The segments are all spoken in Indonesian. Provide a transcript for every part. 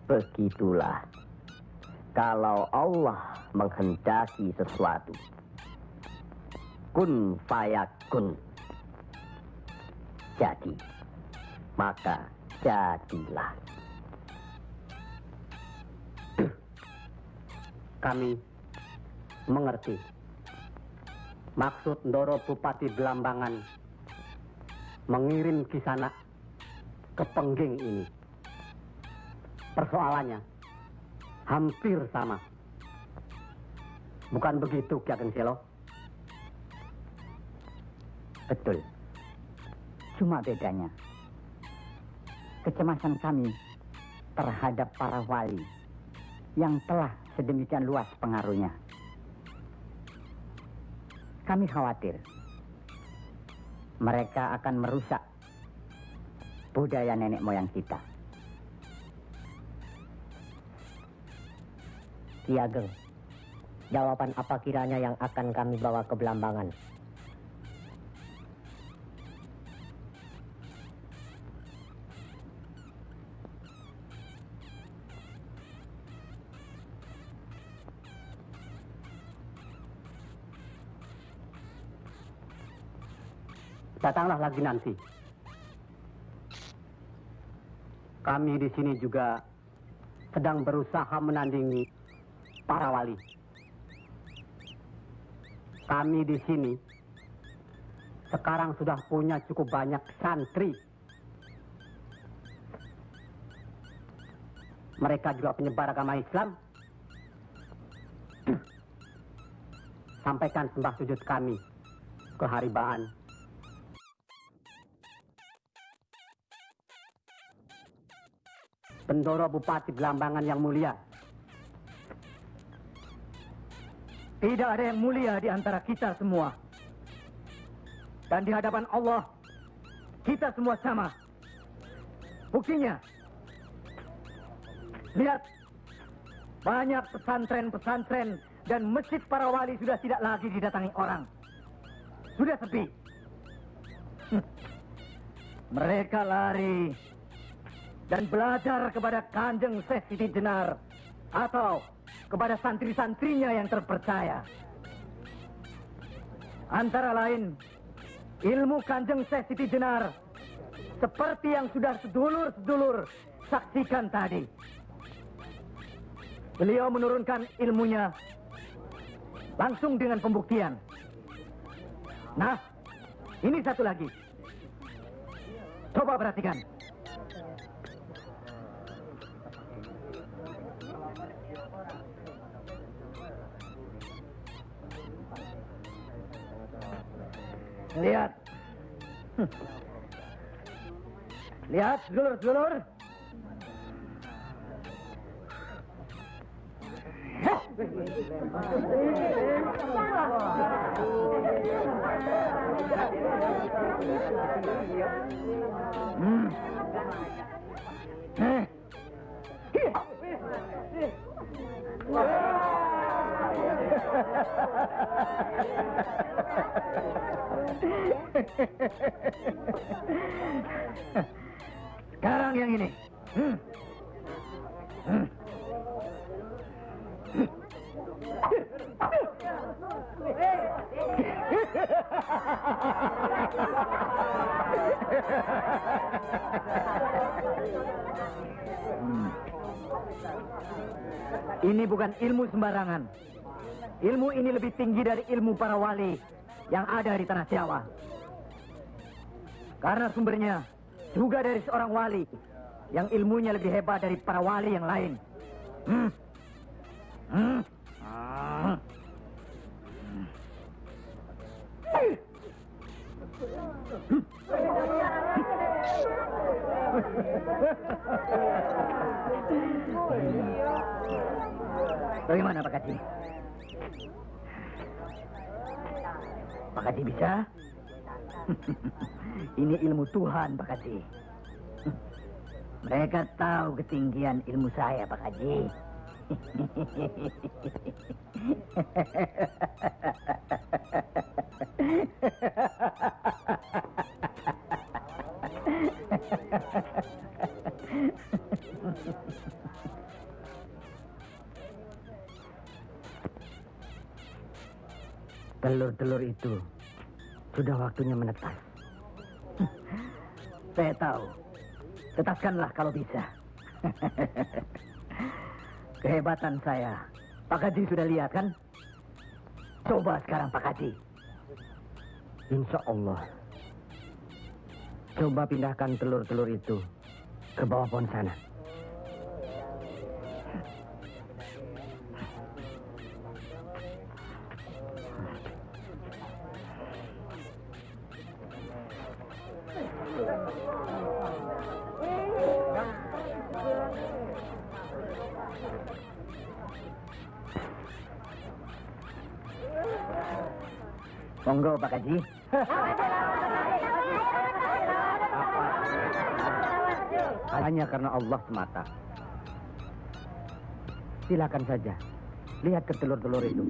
Begitulah. Kalau Allah menghendaki sesuatu, kun fayakun. Jadi, maka jadilah. Kami mengerti maksud Ndoro Bupati Belambangan mengirim Kisanak ke Pengging ini. Persoalannya hampir sama. Bukan begitu, Ki Ageng Selo? Betul. Cuma bedanya, kecemasan kami terhadap para wali yang telah sedemikian luas pengaruhnya. Kami khawatir mereka akan merusak budaya nenek moyang kita. Ki Ageng, jawaban apa kiranya yang akan kami bawa ke Belambangan? Datanglah lagi nanti. Kami di sini juga sedang berusaha menandingi para wali. Kami di sini sekarang sudah punya cukup banyak santri. Mereka juga penyebar agama Islam. Sampaikan sembah sujud kami ke Haribaan. Bendoro Bupati Belambangan yang mulia. Tidak ada yang mulia di antara kita semua. Dan di hadapan Allah, kita semua sama. Buktinya, lihat, banyak pesantren-pesantren dan masjid para wali sudah tidak lagi didatangi orang. Sudah sepi. Mereka lari dan belajar kepada Kanjeng Syekh Siti Jenar atau kepada santri-santrinya yang terpercaya. Antara lain, ilmu Kanjeng Syekh Siti Jenar seperti yang sudah sedulur-sedulur saksikan tadi. Beliau menurunkan ilmunya langsung dengan pembuktian. Nah, ini satu lagi. Coba perhatikan. Lihat. Lihat, sedulur-sedulur. Sekarang yang ini. Ini bukan ilmu sembarangan. Ilmu ini lebih tinggi dari ilmu para wali yang ada di tanah Jawa. Karena sumbernya juga dari seorang wali yang ilmunya lebih hebat dari para wali yang lain. Bagaimana Pak Kaji? Pak Kaji bisa? Ini ilmu Tuhan, Pak Kaji. Mereka tahu ketinggian ilmu saya, Pak Kaji. Telur-telur itu sudah waktunya menetas. Saya tahu. Tetaskanlah kalau bisa. Kehebatan saya. Pak Haji sudah lihat kan? Coba sekarang Pak Haji. Insya Allah. Coba pindahkan telur-telur itu ke bawah pohon sana. Monggo Pak Haji. Hanya karena Allah semata. Silakan saja. Lihat ke telur-telur itu.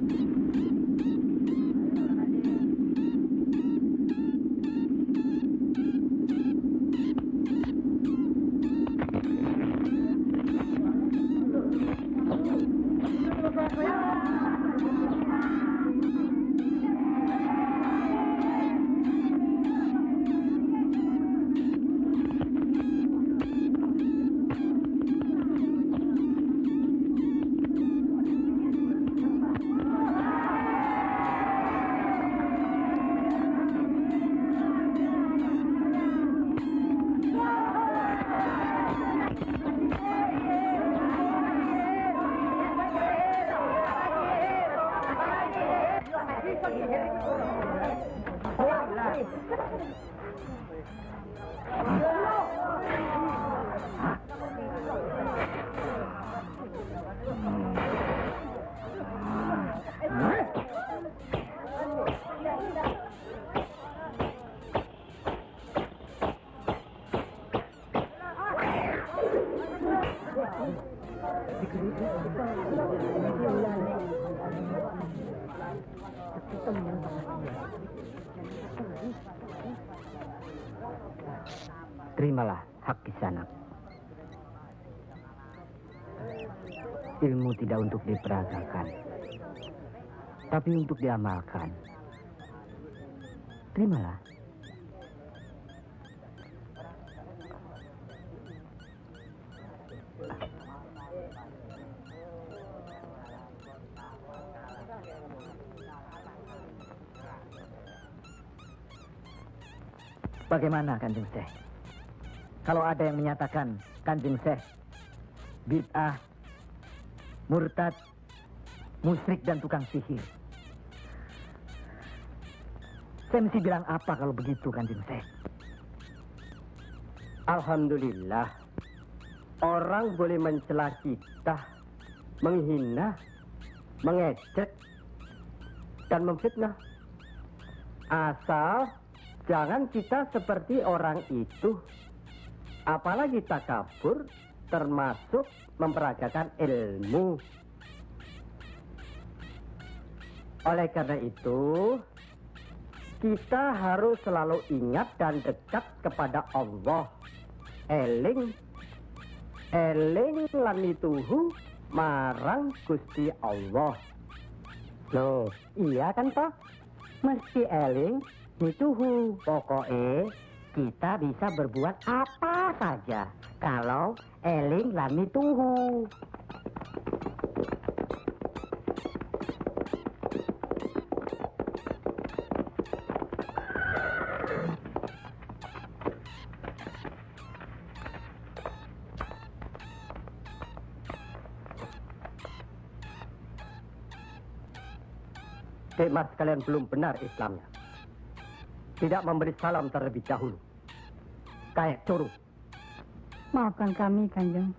Terimalah hak kisanak. Ilmu tidak untuk diperagakan, tapi untuk diamalkan. Terimalah. Bagaimana Kanjeng Syekh? Kalau ada yang menyatakan Kanjeng Syekh bid'ah, murtad, musyrik dan tukang sihir, saya mesti bilang apa kalau begitu Kanjeng Syekh? Alhamdulillah, orang boleh mencela kita, menghina, mengejek, dan memfitnah. Asal jangan kita seperti orang itu. Apalagi takabur, termasuk memperagakan ilmu. Oleh karena itu, kita harus selalu ingat dan dekat kepada Allah. Eling lan mituhu marang Gusti Allah. Loh, iya kan Pak? Mesti eling mituhu. Pokoknya kita bisa berbuat apa saja kalau eling lan mituhu. Mas kalian belum benar Islamnya. Tidak memberi salam terlebih dahulu. Kayak curug. Maafkan kami, Kanjeng.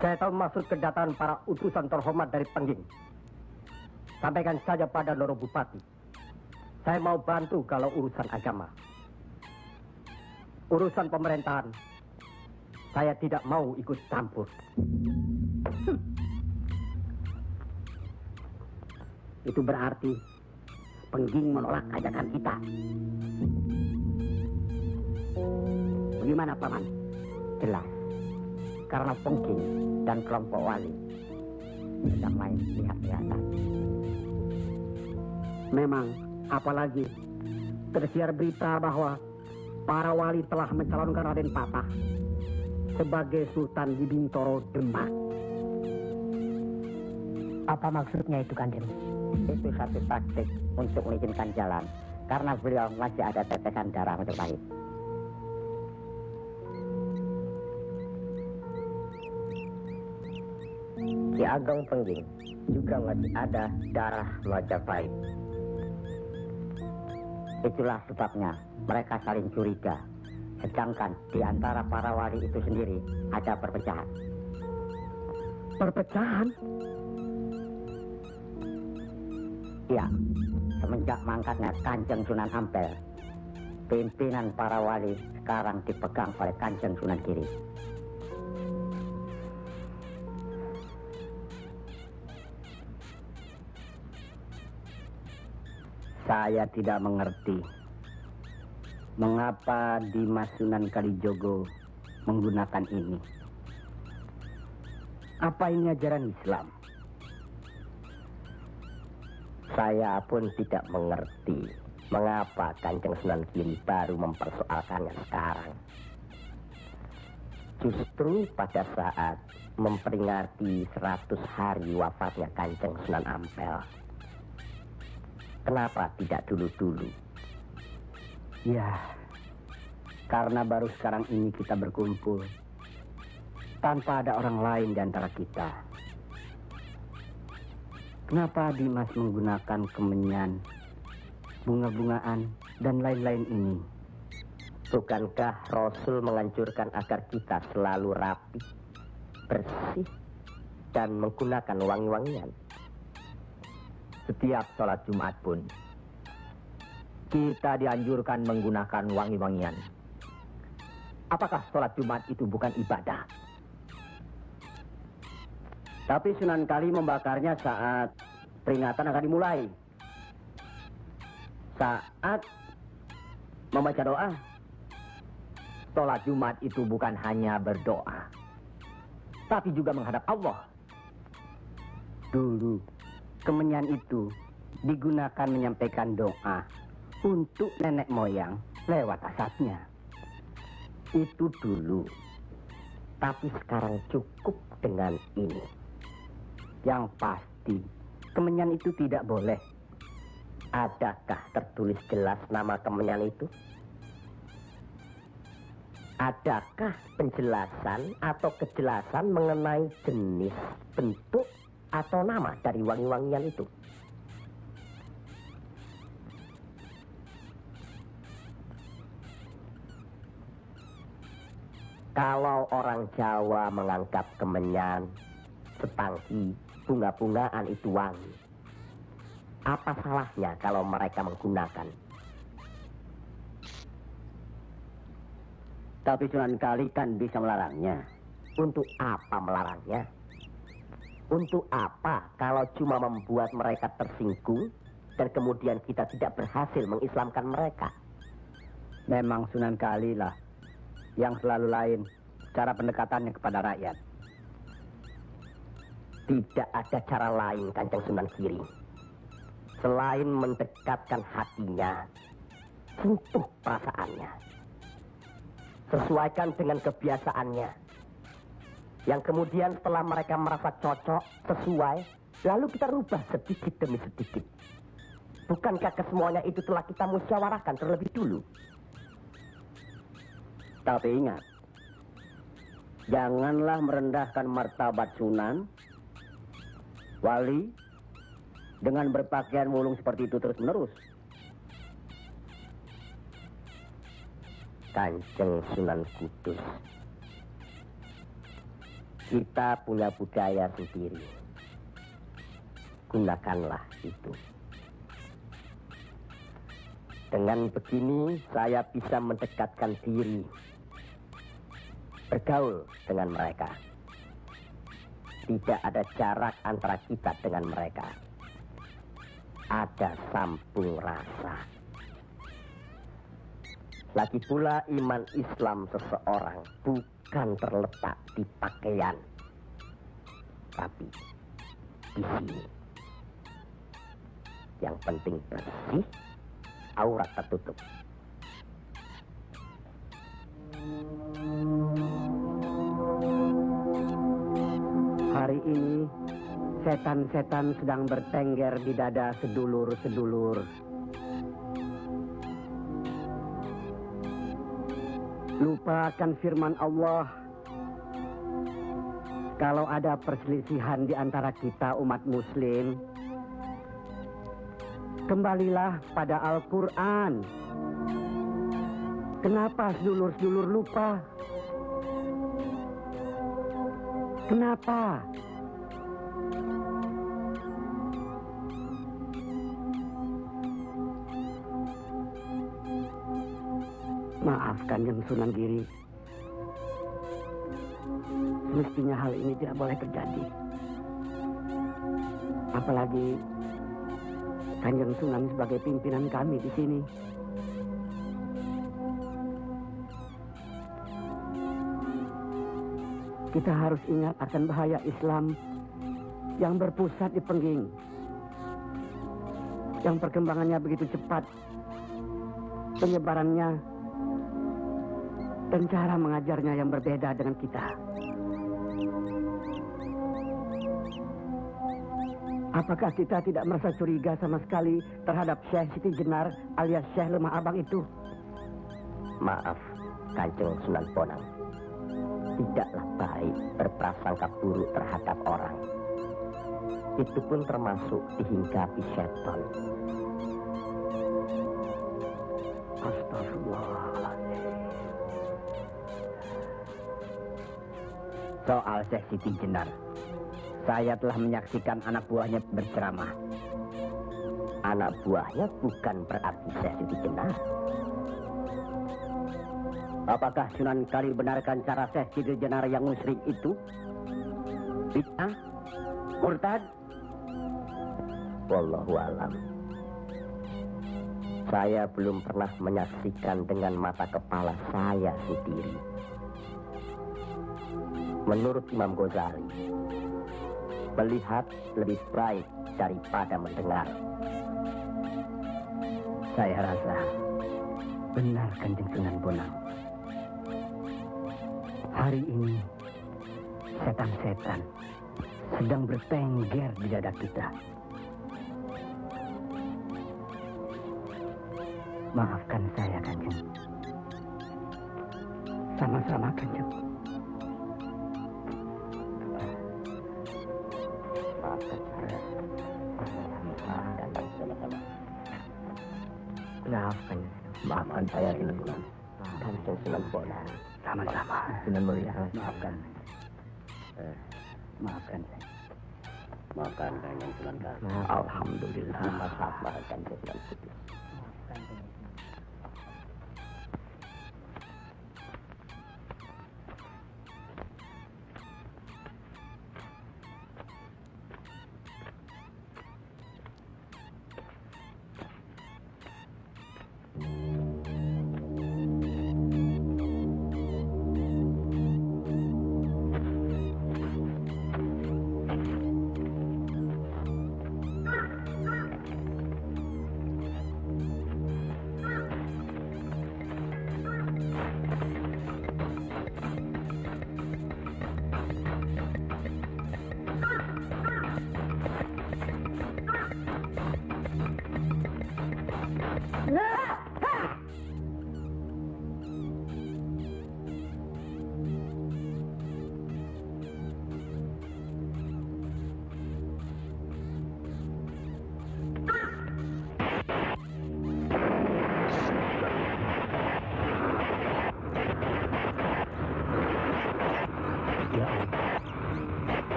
Saya tahu maksud kedatangan para utusan terhormat dari Pengging. Sampaikan saja pada Loro Bupati. Saya mau bantu kalau urusan agama. Urusan pemerintahan, saya tidak mau ikut campur. Itu berarti Pengging menolak ajakan kita. Bagaimana Paman? Jelas. Karena Pengging dan kelompok wali sedang main lihat-lihatan. Memang, apalagi tersiar berita bahwa para wali telah mencalonkan Raden Patah sebagai Sultan di Bintoro Demak. Apa maksudnya itu, Kanjeng? Itu satu taktik untuk mengizinkan jalan, karena beliau masih ada tetesan darah Majapahit. Ki Ageng Pengging juga masih ada darah Majapahit. Itulah sebabnya mereka saling curiga, sedangkan di antara para wali itu sendiri ada perpecahan. Perpecahan? Ya, semenjak mangkatnya Kanjeng Sunan Ampel, pimpinan para wali sekarang dipegang oleh Kanjeng Sunan Giri. Saya tidak mengerti mengapa Dimas Sunan Kalijogo menggunakan ini. Apa ini ajaran Islam? Saya pun tidak mengerti mengapa Kanjeng Sunan Giri baru mempersoalkannya sekarang. Justru pada saat memperingati 100 hari wafatnya Kanjeng Sunan Ampel. Kenapa tidak dulu-dulu? Ya, karena baru sekarang ini kita berkumpul tanpa ada orang lain di antara kita. Kenapa Dimas menggunakan kemenyan, bunga-bungaan, dan lain-lain ini? Bukankah Rasul menganjurkan agar kita selalu rapi, bersih, dan menggunakan wangi-wangian? Setiap sholat Jumat pun kita dianjurkan menggunakan wangi-wangian. Apakah sholat Jumat itu bukan ibadah? Tapi Sunan Kali membakarnya saat peringatan akan dimulai. Saat membaca doa. Sholat Jumat itu bukan hanya berdoa, tapi juga menghadap Allah. Dulu, kemenyan itu digunakan menyampaikan doa untuk nenek moyang lewat asapnya. Itu dulu. Tapi sekarang cukup dengan ini. Yang pasti, kemenyan itu tidak boleh. Adakah tertulis jelas nama kemenyan itu? Adakah penjelasan atau kejelasan mengenai jenis, bentuk, atau nama dari wangi-wangian itu? Kalau orang Jawa menganggap kemenyan, setangki, bunga-bungaan itu wangi, apa salahnya kalau mereka menggunakan? Tapi Sunan Kali kan bisa melarangnya. Untuk apa melarangnya? Untuk apa kalau cuma membuat mereka tersinggung dan kemudian kita tidak berhasil mengislamkan mereka? Memang Sunan Kali lah yang selalu lain cara pendekatannya kepada rakyat. Tidak ada cara lain, Kanjeng Sunan Giri, selain mendekatkan hatinya, sentuh perasaannya, sesuaikan dengan kebiasaannya, yang kemudian setelah mereka merasa cocok, sesuai, lalu kita rubah sedikit demi sedikit. Bukankah kesemuanya itu telah kita musyawarahkan terlebih dulu? Tapi ingat, janganlah merendahkan martabat Sunan Wali dengan berpakaian mulung seperti itu terus-menerus. Kanjeng Sunan Kudus, kita punya budaya sendiri. Gunakanlah itu. Dengan begini saya bisa mendekatkan diri, bergaul dengan mereka. Tidak ada jarak antara kita dengan mereka. Ada sambung rasa. Lagi pula iman Islam seseorang bukan terletak di pakaian, tapi di sini. Yang penting bersih, aurat tertutup. Hari ini setan-setan sedang bertengger di dada sedulur-sedulur. Lupa akan firman Allah. Kalau ada perselisihan di antara kita umat muslim, kembalilah pada Al-Quran. Kenapa sedulur-sedulur lupa? Kenapa? Maaf Kanjeng Sunan Giri. Mestinya hal ini tidak boleh terjadi. Apalagi Kanjeng Sunan sebagai pimpinan kami di sini. Kita harus ingat akan bahaya Islam yang berpusat di Pengging. Yang perkembangannya begitu cepat. Penyebarannya dan cara mengajarnya yang berbeda dengan kita. Apakah kita tidak merasa curiga sama sekali terhadap Syekh Siti Jenar alias Syekh Lemah Abang itu? Maaf, Kanjeng Sunan Bonang. Tidaklah baik berprasangka buruk terhadap orang. Itu pun termasuk dihinggapi setan. Astagfirullahaladzim. Soal Syekh Siti Jenar, saya telah menyaksikan anak buahnya berceramah. Anak buahnya bukan berarti Syekh Siti Jenar. Apakah Sunan Kali benarkan cara Syekh Siti Jenar yang musyrik itu? Bid'ah? Murtad? Wallahu alam. Saya belum pernah menyaksikan dengan mata kepala saya sendiri. Menurut Imam Ghazali, melihat lebih baik daripada mendengar. Saya rasa benar Kanjeng Sunan Bonang. Hari ini setan-setan sedang bertengger di dada kita. Maafkan saya, Kanjeng. Sama-sama Kanjeng. Maafkan, maafkan saya Sunan. Kanjeng Sunan Bonang. Sama-sama. Sunan Muria, maafkan. Maafkan saya. Maafkan Kanjeng Sunan Kali. Alhamdulillah. Maafkan Kanjeng Sunan Kudus.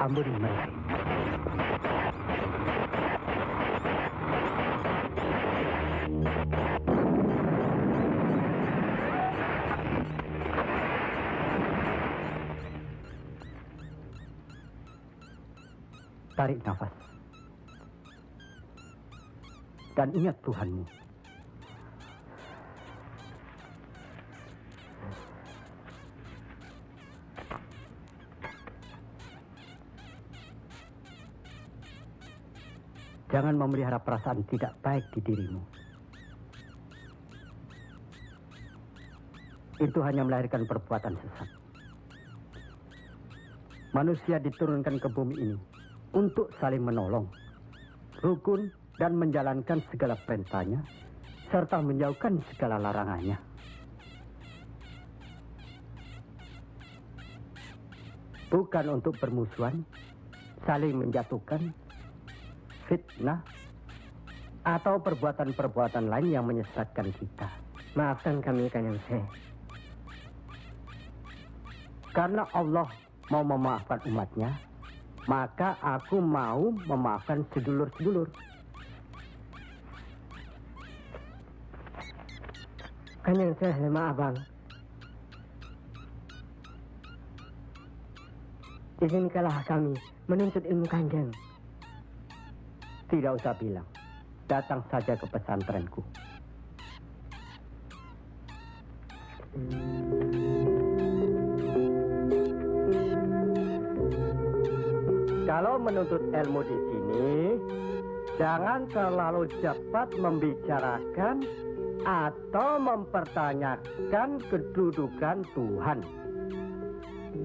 Ampuni mereka. Tarik nafas. Dan ingat Tuhanmu. Jangan memelihara perasaan tidak baik di dirimu. Itu hanya melahirkan perbuatan sesat. Manusia diturunkan ke bumi ini untuk saling menolong, rukun, dan menjalankan segala perintahnya, serta menjauhkan segala larangannya. Bukan untuk bermusuhan, saling menjatuhkan, fitnah, atau perbuatan-perbuatan lain yang menyesatkan kita. Maafkan kami, Kanjeng Syekh. Karena Allah mau memaafkan umatnya, maka aku mau memaafkan sedulur-sedulur. Kanjeng Syekh, maaf Bang. Izinkanlah kami menuntut ilmu Kanjeng. Tidak usah bilang, datang saja ke pesantrenku. Kalau menuntut ilmu di sini, jangan terlalu cepat membicarakan atau mempertanyakan kedudukan Tuhan.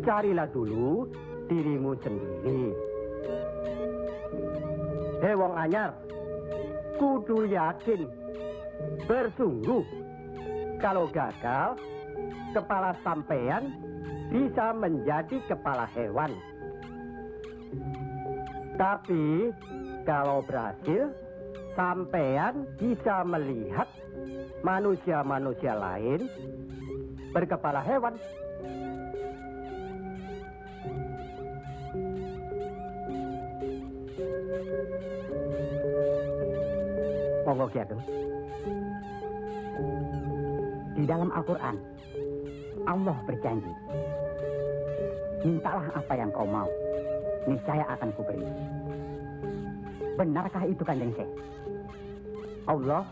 Carilah dulu dirimu sendiri. Hei wong anyar, kudu yakin, bersungguh. Kalau gagal, kepala sampean bisa menjadi kepala hewan. Tapi kalau berhasil, sampean bisa melihat manusia-manusia lain berkepala hewan. Monggo Ki Ageng. Di dalam Al-Quran, Allah berjanji, mintalah apa yang kau mau, niscaya akan kuberi. Benarkah itu, Kanjeng Syekh? Allah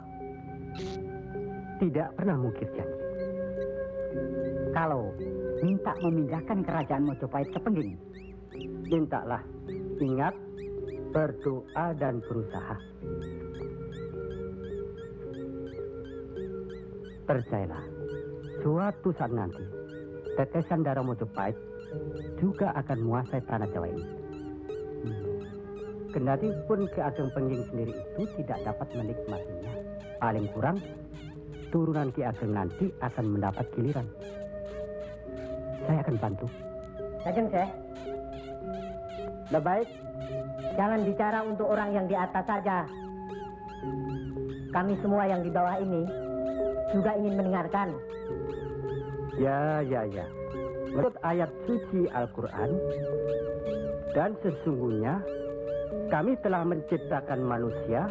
tidak pernah mungkir janji. Kalau minta memindahkan kerajaan Mojopahit ke Pengging, Mintalah, ingat, berdoa dan berusaha. Percayalah, suatu saat nanti, tetesan darah Mojopahit juga akan menguasai tanah Jawa ini. Kendati pun Ki Ageng Pengging sendiri itu tidak dapat menikmatinya. Paling kurang, turunan Ki Ageng nanti akan mendapat giliran. Saya akan bantu. Kanjeng Syekh, Baik, jangan bicara untuk orang yang di atas saja. Kami semua yang di bawah ini juga ingin mendengarkan. ya. Menurut ayat suci Al-Quran, dan sesungguhnya kami telah menciptakan manusia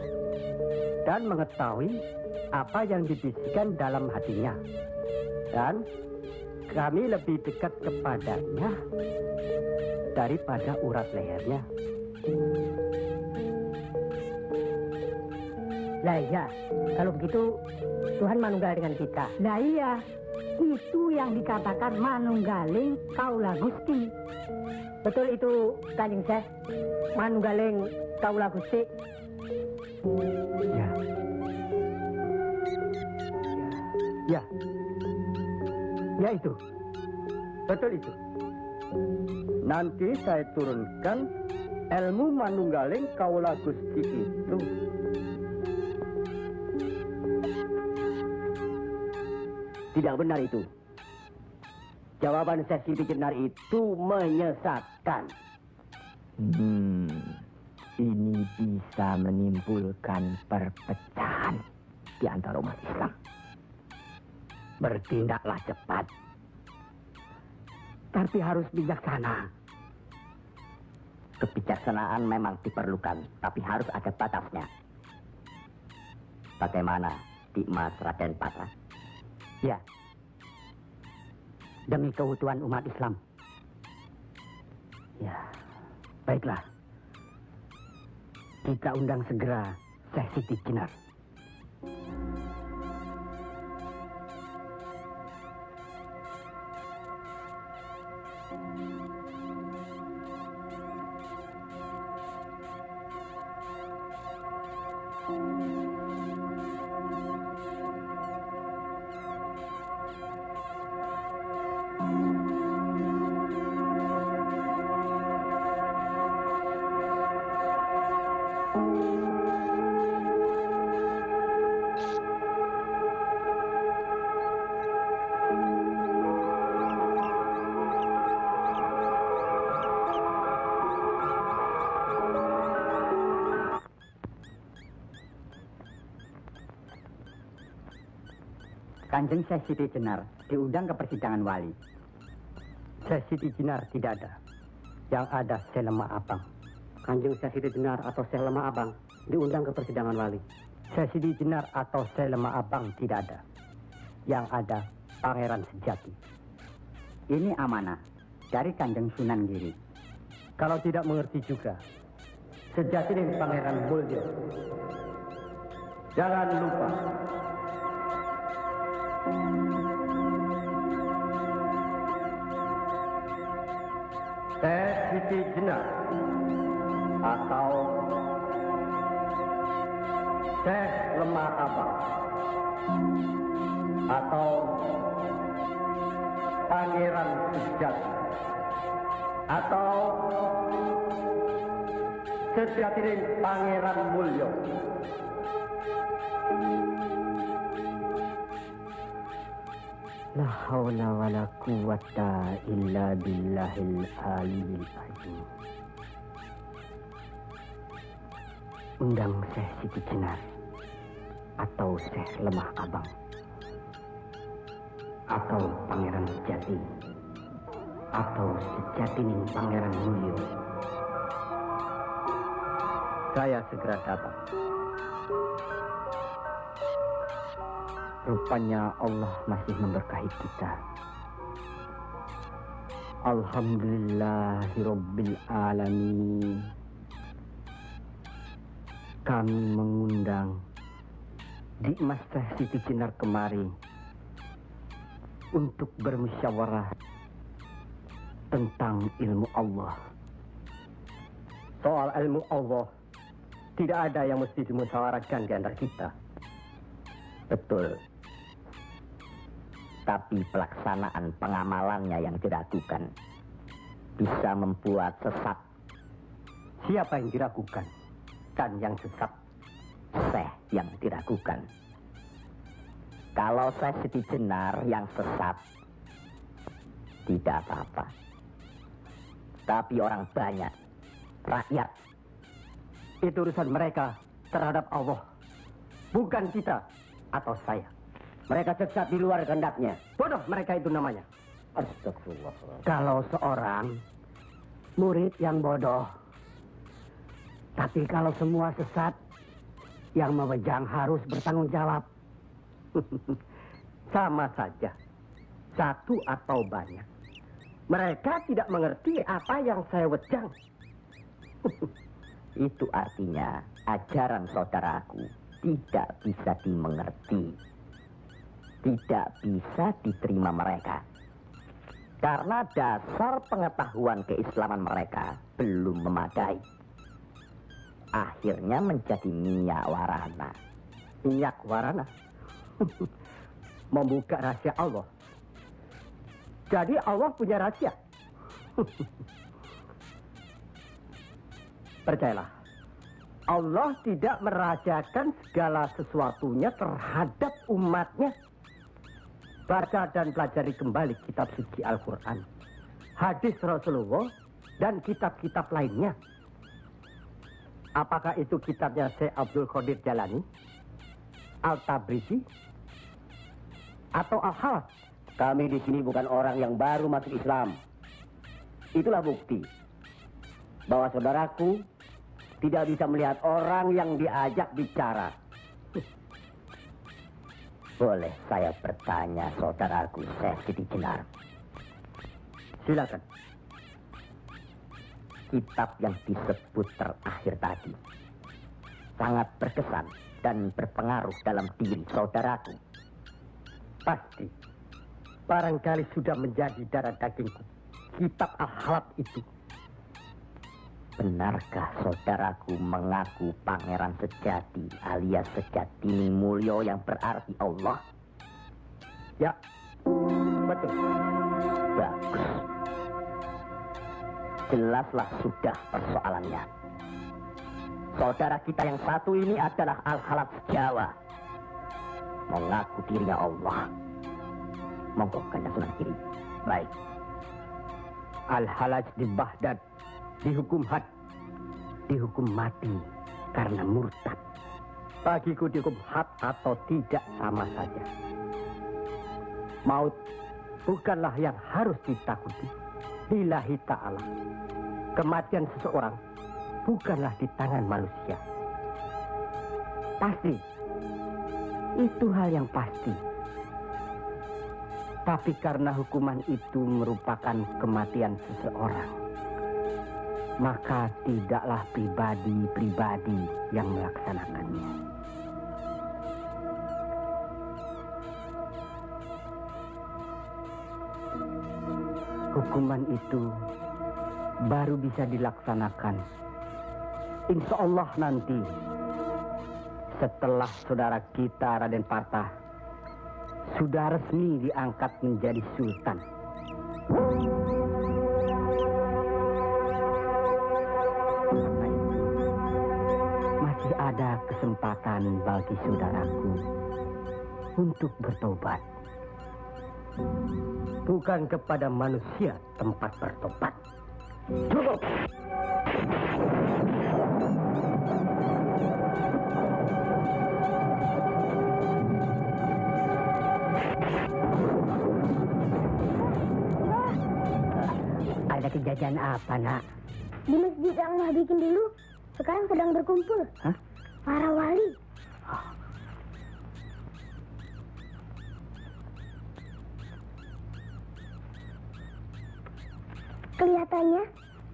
dan mengetahui apa yang dibisikkan dalam hatinya. Dan kami lebih dekat kepadanya daripada urat lehernya. Lah iya, kalau begitu Tuhan manunggal dengan kita. Nah iya, itu yang dikatakan manunggaling kaula Gusti. Betul itu, Kanjeng Syekh. Manunggaling kaula Gusti. Ya itu. Betul itu. Nanti saya turunkan ilmu manunggaling kaula Gusti itu. Tidak benar itu. Jawaban Sesi Jenar itu menyesatkan. Ini bisa menimbulkan perpecahan di antara umat Islam. Bertindaklah cepat. Tapi harus bijaksana. Kebijaksanaan memang diperlukan, tapi harus ada batasnya. Bagaimana di Mas Raden Patah? Ya. Demi keutuhan umat Islam. Ya, baiklah. Kita undang segera Syekh Siti Jenar. Kanjeng Syekh Siti Jenar diundang ke persidangan wali. Syekh Siti Jenar tidak ada. Yang ada Syekh Lemah Abang. Kanjeng Syekh Siti Jenar atau Syekh Lemah Abang diundang ke persidangan wali. Syekh Siti Jenar atau Syekh Lemah Abang tidak ada. Yang ada Pangeran Sejati. Ini amanah dari Kanjeng Sunan Giri. Kalau tidak mengerti juga, Sejati ini Pangeran Mulyo. Jangan lupa. Syekh Siti Jenar atau Syekh Lemah Abang atau Pangeran Sejati atau Sejatining Pangeran Mulyo. La haula wala quwata illa billahil aliyil azim. Undang Syekh Siti Jenar atau Syekh Lemah Abang atau Pangeran Sejati atau Sejatining Pangeran Mulyo. Saya segera datang. Rupanya Allah masih memberkahi kita. Alhamdulillahirabbil alamin. Kami mengundang Dimas Syekh Siti Jenar kemari untuk bermusyawarah tentang ilmu Allah. Soal ilmu Allah tidak ada yang mesti dimusyawarahkan di antara kita. Betul. Tapi pelaksanaan pengamalannya yang diragukan bisa membuat sesat. Siapa yang diragukan dan yang sesat? Syekh yang diragukan. Kalau Syekh Siti Jenar yang sesat, tidak apa-apa. Tapi orang banyak, rakyat, itu urusan mereka terhadap Allah, bukan kita atau saya. mereka sesat di luar kehendaknya. Bodoh mereka itu namanya. Astagfirullah. Kalau seorang murid yang bodoh, tapi kalau semua sesat, yang memegang harus bertanggung jawab. Sama saja, satu atau banyak. Mereka tidak mengerti apa yang saya wejang. Itu artinya ajaran saudaraku tidak bisa dimengerti. Tidak bisa diterima mereka. Karena dasar pengetahuan keislaman mereka belum memadai. Akhirnya menjadi minyak warana. Minyak warana? Membuka rahasia Allah. Jadi Allah punya rahasia. Percayalah, Allah tidak merahasiakan segala sesuatunya terhadap umatnya. Baca dan pelajari kembali kitab suci Al-Quran, hadis Rasulullah, dan kitab-kitab lainnya. Apakah itu kitabnya Syekh Abdul Qadir Jalani, Al-Tabrisi, atau Al-Hawas? Kami di sini bukan orang yang baru masuk Islam. Itulah bukti bahwa saudaraku tidak bisa melihat orang yang diajak bicara. Boleh saya bertanya, saudaraku Syekh Siti Jenar? Silakan. Kitab yang disebut terakhir tadi sangat berkesan dan berpengaruh dalam diri saudaraku. Pasti. Barangkali sudah menjadi darah dagingku. Kitab Al-Halab itu. Benarkah saudaraku mengaku pangeran sejati alias sejatini mulyo yang berarti Allah? Ya, betul. Bagus. Jelaslah sudah persoalannya. Saudara kita yang satu ini adalah Al-Halaj Jawa. Mengaku dirinya Allah. Monggo Kanjeng Sunan Kiri. Baik. Al-Halaj di Baghdad dihukum had, dihukum mati karena murtad. Bagiku dihukum had atau tidak sama saja. Maut bukanlah yang harus ditakuti. Lillahi ta'ala. Kematian seseorang bukanlah di tangan manusia. Pasti. Itu hal yang pasti. Tapi karena hukuman itu merupakan kematian seseorang, maka tidaklah pribadi-pribadi yang melaksanakannya. Hukuman itu baru bisa dilaksanakan, insya Allah nanti, setelah saudara kita Raden Partah sudah resmi diangkat menjadi sultan. Masih ada kesempatan bagi saudaraku untuk bertobat. Bukan kepada manusia tempat bertobat. Cukup. Ada kejadian apa, Nak? Di masjid yang mau bikin dulu, sekarang sedang berkumpul. Hah? Para wali. Kelihatannya,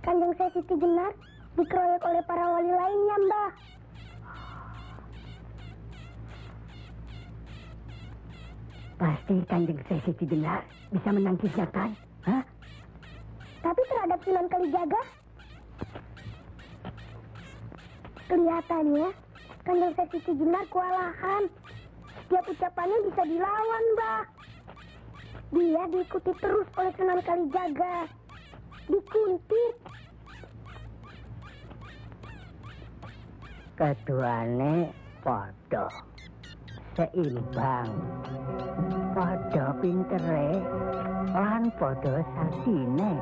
Kanjeng Siti Jenar dikeroyok oleh para wali lainnya, Mbah. Pasti Kanjeng Siti Jenar bisa menangkisnya, kan? Hah? Tapi terhadap Sunan Kalijaga, kelihatannya Kanjeng Siti Jenar kewalahan. Setiap ucapannya bisa dilawan, Mbah. Dia diikuti terus oleh Sunan Kalijaga. Dikuntit. Keduane podo seimbang, podo pintere lan podo sakine.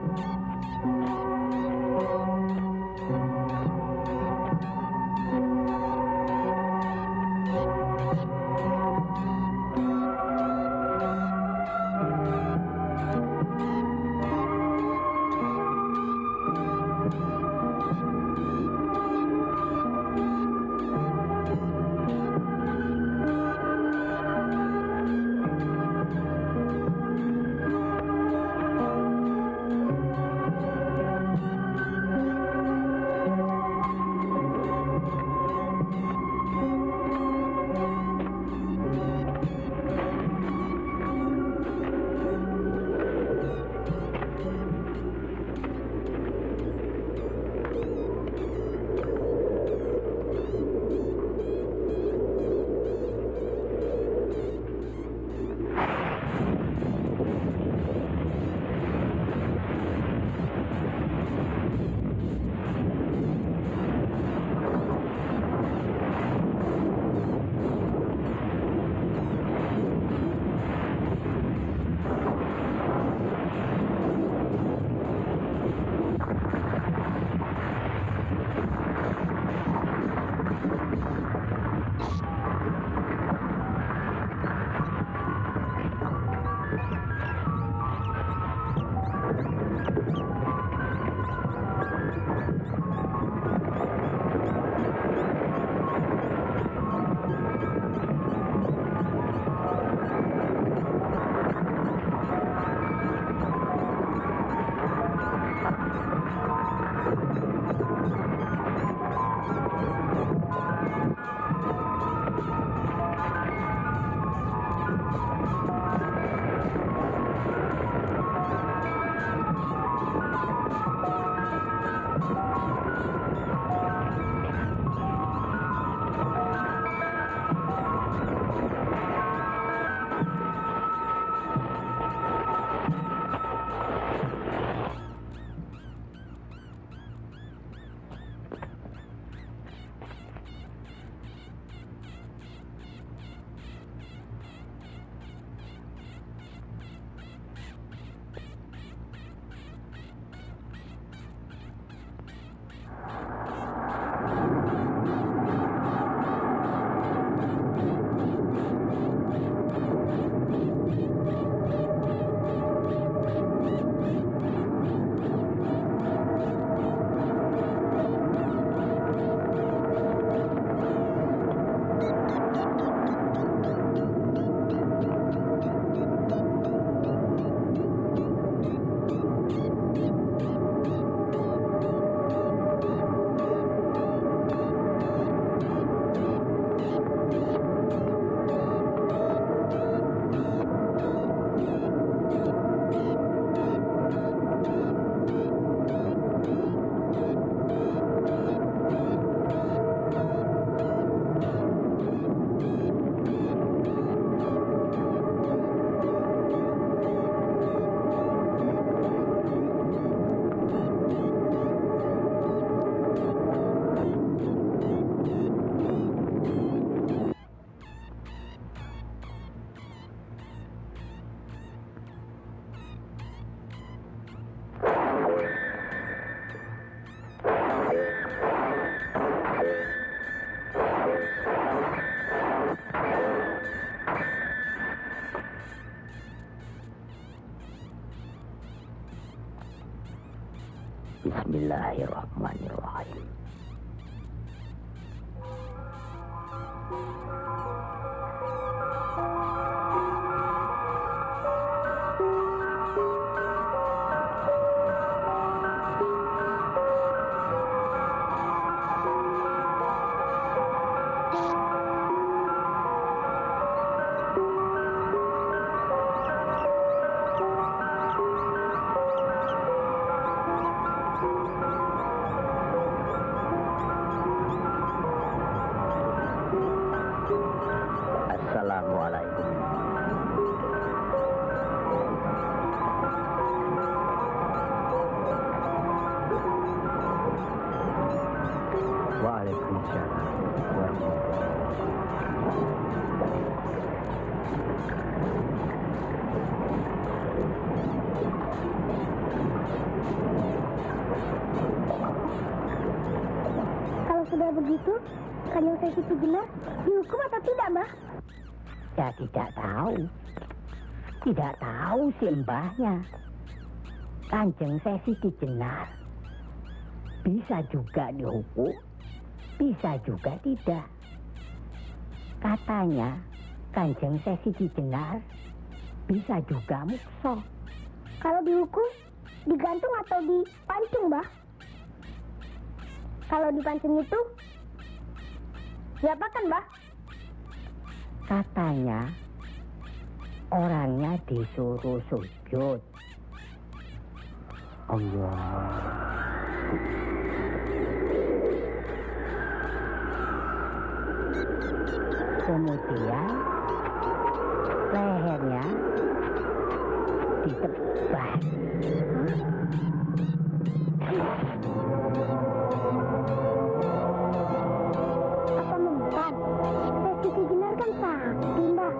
Bismillahirrahmanirrahim. Assalamualaikum. Waalaikumsalam warahmatullahi. Kalau sudah begitu, Kanjeng Sesi Tigenar dihukum atau tidak, Mbah? Ya tidak tahu. Tidak tahu si mbahnya. Kanjeng Sesi Tigenar bisa juga dihukum, bisa juga tidak. Katanya Kanjeng Sesi Tigenar bisa juga mukso. Kalau dihukum, digantung atau dipancung, Mbah? Kalau dipancung itu, diapakan, Mbah? Katanya orangnya disuruh sujud. Allah. Kemudian lehernya ditebas. Apa membukan? Sesi Tigenar kan sakti, Mbah.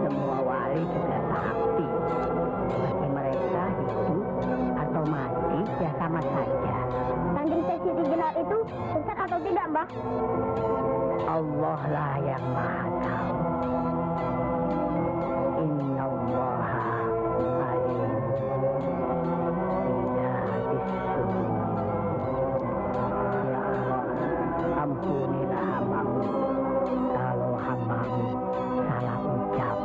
Semua wali juga sakti. Bagi mereka hidup atau mati ya sama saja. Kanjeng Sesi Tigenar itu sesat atau tidak, Mbah? Allah lah yang maha tahu. Inna allaha alim bidatis sudur. Ya Allah, ampunilah hambamu kalau hambamu salah ucap.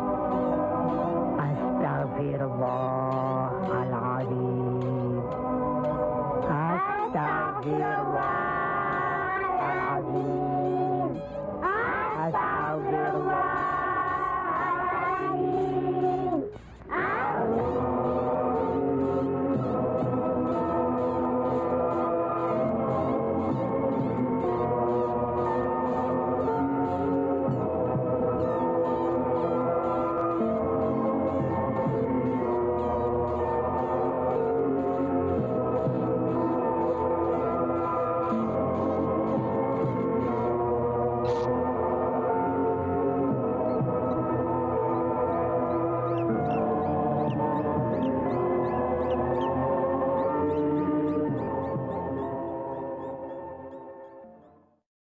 Astagfirullahaladzim. Astagfirullah.